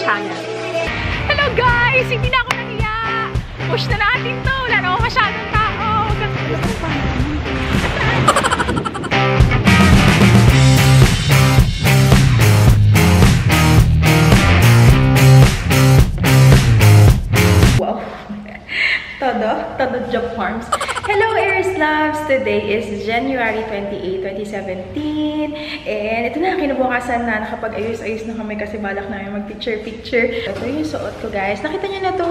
channel. Hello guys! Hindi na ako nahiya! Push na natin to! Wala na ako masyadong tao! Wow! Todo Job Farms. Hello Aries Loves! Today is January 28, 2017. And ito na, kinabukasan na, nakapag-ayos-ayos na kami kasi balak namin mag-picture-picture. Ito yung suot ko guys. Nakita niyo na to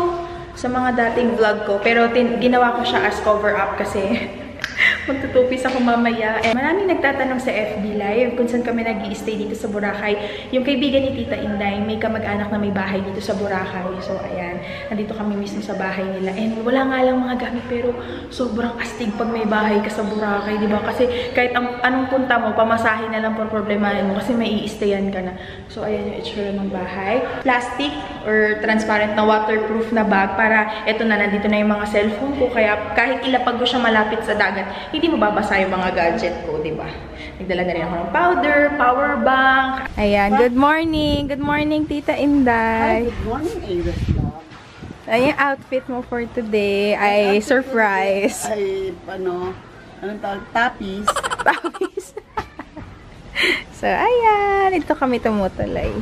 sa mga dating vlog ko. Pero ginawa ko siya as cover-up kasi magtutupis ako mamaya. Maraming nagtatanong sa FB Live kung saan kami nag-i-stay dito sa Boracay. Yung kaibigan ni Tita Inday, may kamag-anak na may bahay dito sa Boracay. So, ayan. Nandito kami mismo sa bahay nila. And wala nga lang mga gamit, pero sobrang astig pag may bahay ka sa Boracay, di ba? Kasi kahit anong punta mo, pamasahin na lang por problemahin mo kasi may i-stayan ka na. So, ayan yung itsura ng bahay. Plastic or transparent na waterproof na bag para eto na, nandito na yung mga cellphone ko. Kaya kahit ilapag ko siya malapit sa dagat, hindi mababasa yung mga gadget ko, di ba? Nagdala na rin ako ng powder, power bank. Ayan, good morning. Good morning, Tita Inday. Hi, good morning, Aries Love. Ayan, yung outfit mo for today ay surprise. Ay, anong tawag? Tapis. Tapis. So, ayan. Ito kami tumutuloy.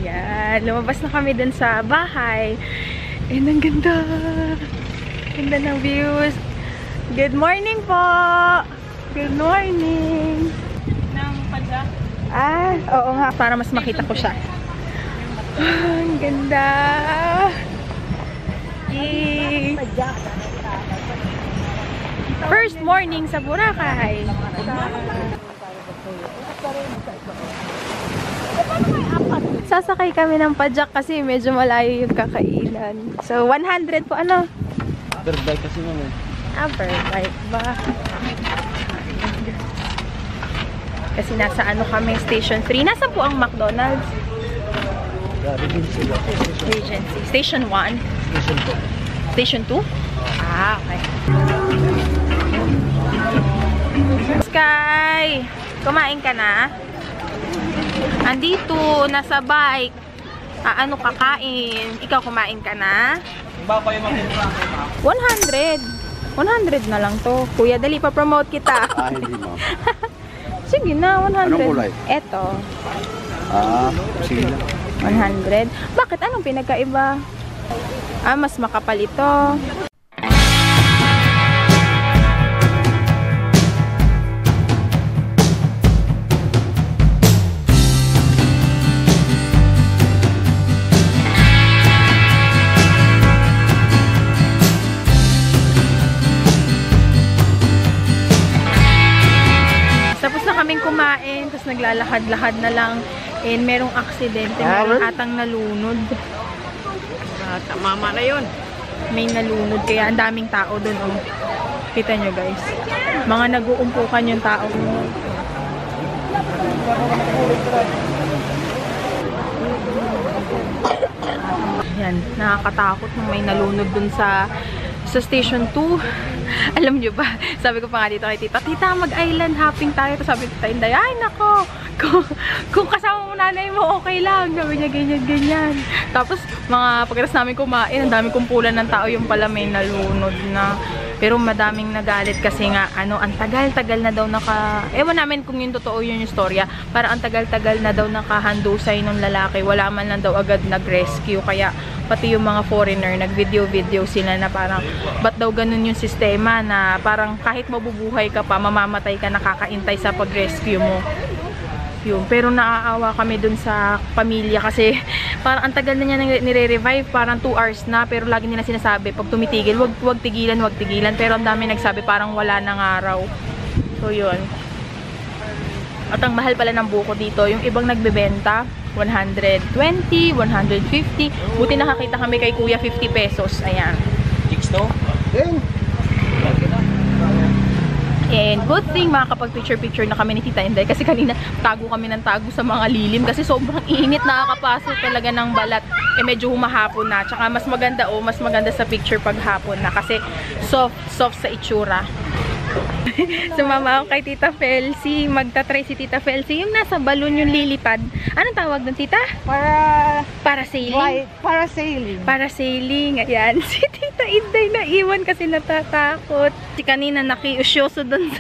Ayan, lumabas na kami dun sa bahay. And ang ganda. Ganda ng views. Good morning po! Good morning! Nang padya? Ah, oo nga. Para mas makita ko siya. Ang ganda! Yay! First morning sa Boracay! Sasakay kami ng padyak kasi medyo malayo yung kakainan. So, 100 po. Ano? Berbike kasi naman. Right ba? Kasi nasa ano kami, Station 3. Nasaan po ang McDonald's? Regency. Station 1? Station 2. Station 2? Ah, okay. Sky! Kumain ka na? Andito, nasa bike. Ano kakain? Ikaw kumain ka na? Ba pa yung mga 100. 100 na lang to. Kuya, dali pa promote kita. Ah, hindi mo. Sige na, 100. Anong kulay? Eto. Ah, sige na. 100. Bakit? Anong pinagkaiba? Ah, mas makapal ito. Kumain, tapos naglalakad-lakad na lang and merong aksidente, merong atang nalunod. Mama na yun. May nalunod, kaya ang daming tao dun, oh. Kita nyo guys, mga nag-uumpukan yung tao. Yan, nakakatakot nung may nalunod dun sa Station 2. Alam nyo ba, sabi ko pa nga dito kay Tita, Tita, mag-island hopping tayo. Tapos sabi ko, Tita Inday, ay nako, kung kasama mo nanay mo, okay lang. Sabi niya, ganyan. Tapos, pagkatapos namin kumain, ang daming kumpulan ng tao, yung pala may nalunod na. Pero madaming nagalit kasi nga, ang tagal-tagal na daw ewan namin kung yung totoo yun yung storya. Para ang tagal-tagal na daw nakahandusay ng lalaki. Wala man lang daw agad nag-rescue. Kaya, pati yung mga foreigner, nag-video sila na parang, ba't daw ganun yung sistema na parang kahit mabubuhay ka pa, mamamatay ka, nakakaintay sa pag-rescue mo. Yun. Pero naaawa kami dun sa pamilya kasi parang ang tagal na niya nire-revive, parang 2 hours na, pero lagi nila sinasabi, pag tumitigil, wag tigilan. Pero ang dami nagsabi, parang wala nang araw. So yun. At ang mahal pala ng buko dito, yung ibang nagbebenta, 120, 150. Buti nakakita kami kay Kuya 50 pesos. Ayan. Chicks to? And good thing makakapag-picture na kami ni Tita Inday kasi kanina tago kami ng tago sa mga lilim kasi sobrang init, nakakapasok talaga ng balat. Medyo humahapon na. Tsaka mas maganda sa picture pag hapon na kasi soft sa itsura. Sumama ako kay Tita Felcy. Magta-try si Tita Felcy. Yung nasa balon yung lilipad. Anong tawag doon, Tita? Parasailing? Parasailing. Ayan. Si Tita Inday naiwan kasi natatakot. Si kanina nakiusyoso doon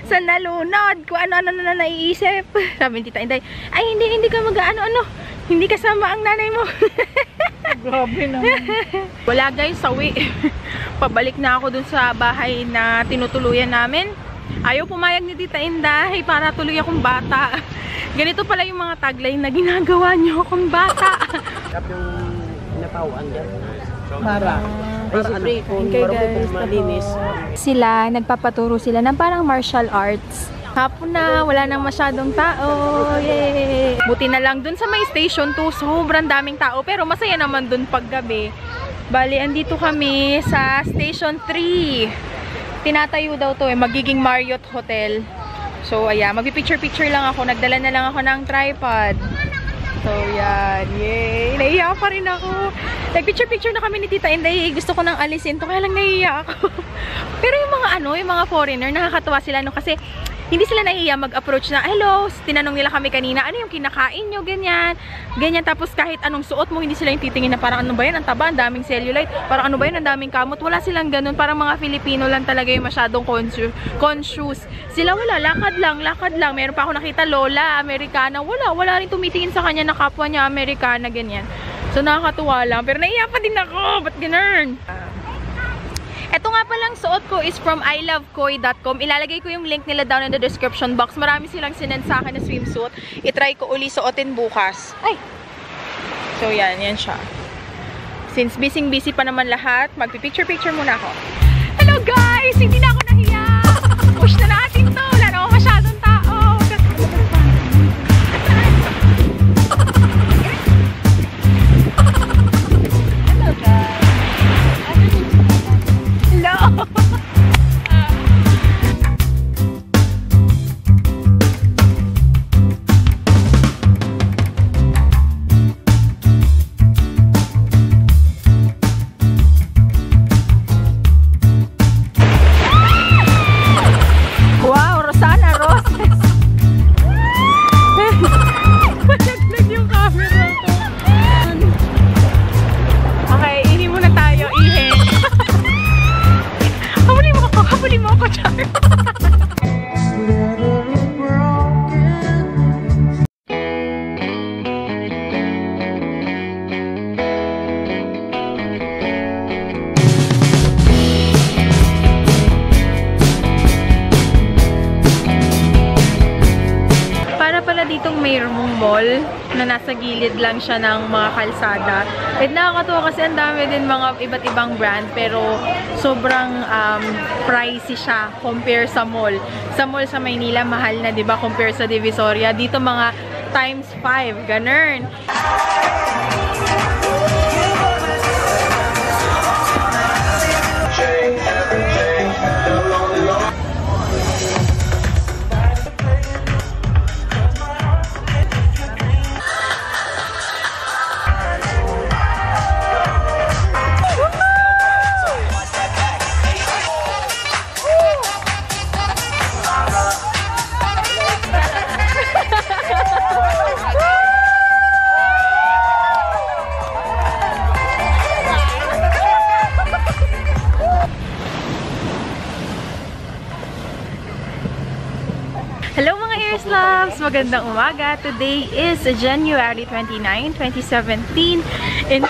sa nalunod. Kung ano-ano na naiisip. Sabi ni Tita Inday, ay hindi ka mag-ano-ano. Hindi kasama ang nanay mo. Grabe naman. Wala guys, sawi. Pabalik na ako dun sa bahay na tinutuluyan namin. Ayaw pumayag ni Tita Inday para tuloy akong bata. Ganito pala yung mga tagline na ginagawa niyo akong bata. Tapos yung napawaan dyan. Para Siyempre, kung marami pong malinis. Sila, nagpapaturo sila ng parang martial arts. Hapon na, wala nang masyadong tao. Yay! Buti na lang dun sa may station 2, sobrang daming tao. Pero masaya naman dun paggabi. Bali, andito kami sa station 3. Tinatayo daw to magiging Marriott Hotel. So, ayan, magpipicture-picture lang ako. Nagdala na lang ako ng tripod. So, yan. Yay! Naiiyak pa rin ako. Nagpicture-picture na kami ni Tita Inday. Gusto ko nang alisin to, kaya lang naiiyak ako. Pero yung mga yung mga foreigner, nakakatawa sila kasi hindi sila nahiya mag-approach na, hello, tinanong nila kami kanina, ano yung kinakain nyo, ganyan. Ganyan, tapos kahit anong suot mo, hindi sila yung titingin na parang ano ba yan, ang taba, ang daming cellulite, parang ano ba yan, ang daming kamot. Wala silang ganun, parang mga Filipino lang talaga yung masyadong conscious. Sila wala, lakad lang. Meron pa ako nakita, lola, Amerikana, wala rin tumitingin sa kanya na kapwa niya, Amerikana, ganyan. So, nakakatuwa lang. Pero naiya pa din ako, ba't ganun? Ito nga palang suot ko is from ilovekoi.com. Ilalagay ko yung link nila down in the description box. Marami silang sinend sa akin na swimsuit. I-try ko uli suotin bukas. Ay! So yan siya. Since busy pa naman lahat, magpipicture-picture muna ako. Hello guys! Hindi na ako nahiya! Push na natin to! Wala na ako masyadong tao! Hello guys! Hello! Wow, Rosana Roses! Malaglag yung camera ko. Okay, ihi muna tayo, ihi. Habulin mo ako, Char. Para pala ditong mayroong mall na nasa gilid lang siya ng mga kalsada. At nakakatuwa kasi ang dami din mga iba't ibang brand pero sobrang pricey siya compare sa mall. Sa mall sa Maynila, mahal na, 'di ba, compare sa Divisoria. Dito mga times 5, ganun. Hello mga Ears Loves! Magandang umaga! Today is January 29, 2017 and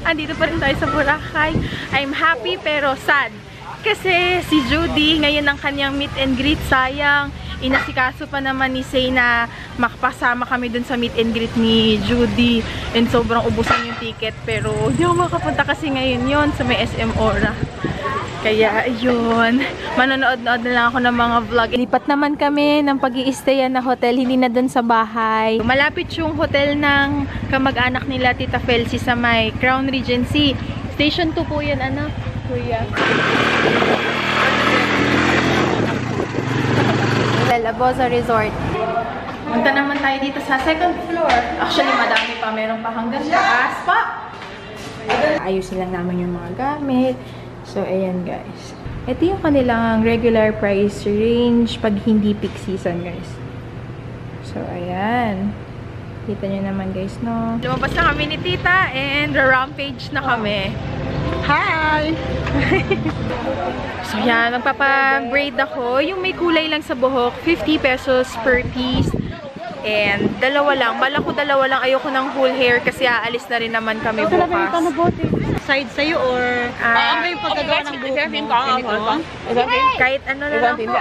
andito pa rin tayo sa Boracay. I'm happy pero sad kasi si Judy ngayon ang kanyang meet and greet. Sayang, inasikaso pa naman ni Say na makapasama kami dun sa meet and greet ni Judy and sobrang ubusan yung ticket pero hindi ako makapunta kasi ngayon yon sa may SM Aura. Kaya, ayun. Manonood-nood na lang ako ng mga vlog. Lipat naman kami ng pag-i-stayan na hotel, hindi na dun sa bahay. Malapit yung hotel ng kamag-anak nila, Tita Felcy, sa may Crown Regency. Station 2 po yan, anak. Kuya. Lalaboza Resort. Punta naman tayo dito sa second floor. Actually, madami pa. Meron pa hanggang taas pa. Ayusin lang namin yung mga gamit. So, ayan guys. Ito yung kanilang regular price range pag hindi peak season, guys. So, ayan. Kita nyo naman, guys, no? Lumabas na kami ni Tita and rampage na kami. Hi! So, yan. Magpapa-braid ako. Yung may kulay lang sa buhok, 50 pesos per piece. And dalawa lang. Bala ko dalawa lang. Ayoko ng whole hair kasi aalis na rin naman kami bukas. Side sa'yo or... ano yung pagkagawa ng buhok mo? Kahit ano na lang po.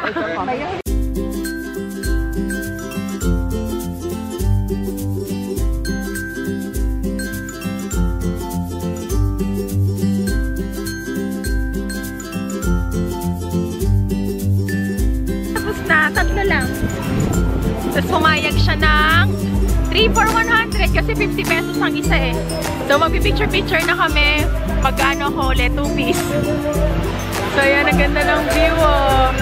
Tapos na, tatlo lang. Tapos pumayag siya ng 3 for 100 kasi 50 pesos ang isa eh. So magpipicture-picture na kami. Magkano ko ulit? 2 piece. So ayan, ang ganda ng view oh.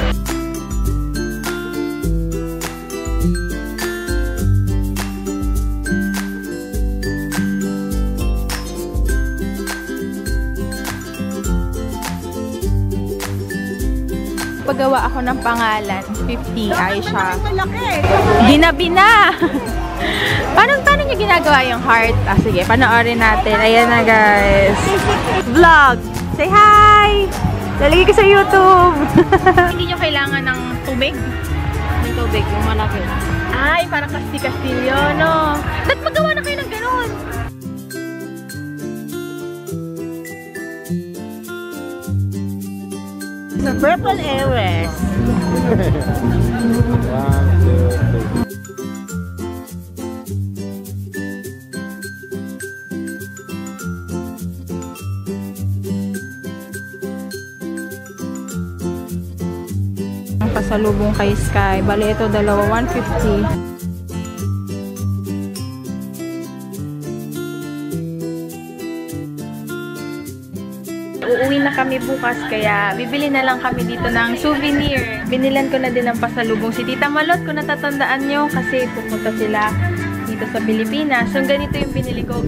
Paggawa ako ng pangalan, 50 Aisha. Ginabi na! Paano nyo ginagawa yung heart? Ah, sige, panoorin natin. Ayan na, guys. Vlog! Say hi! Lalagay ko sa YouTube! Hindi nyo kailangan ng tubig? Yung tubig, yung malaki. Ay, parang Casti-Castillo, no? Ba't magawa na kayo ng ganon? The Purple Airways. 1, 2, 3. Ang pasalubong kay Sky. Bale, ito dalawa, 150. Uuwi na kami bukas, kaya bibili na lang kami dito ng souvenir. Binilan ko na din ng pasalubong si Tita Malot, kung natatandaan nyo, kasi pupunta sila dito sa Pilipinas. So, ganito yung binili ko.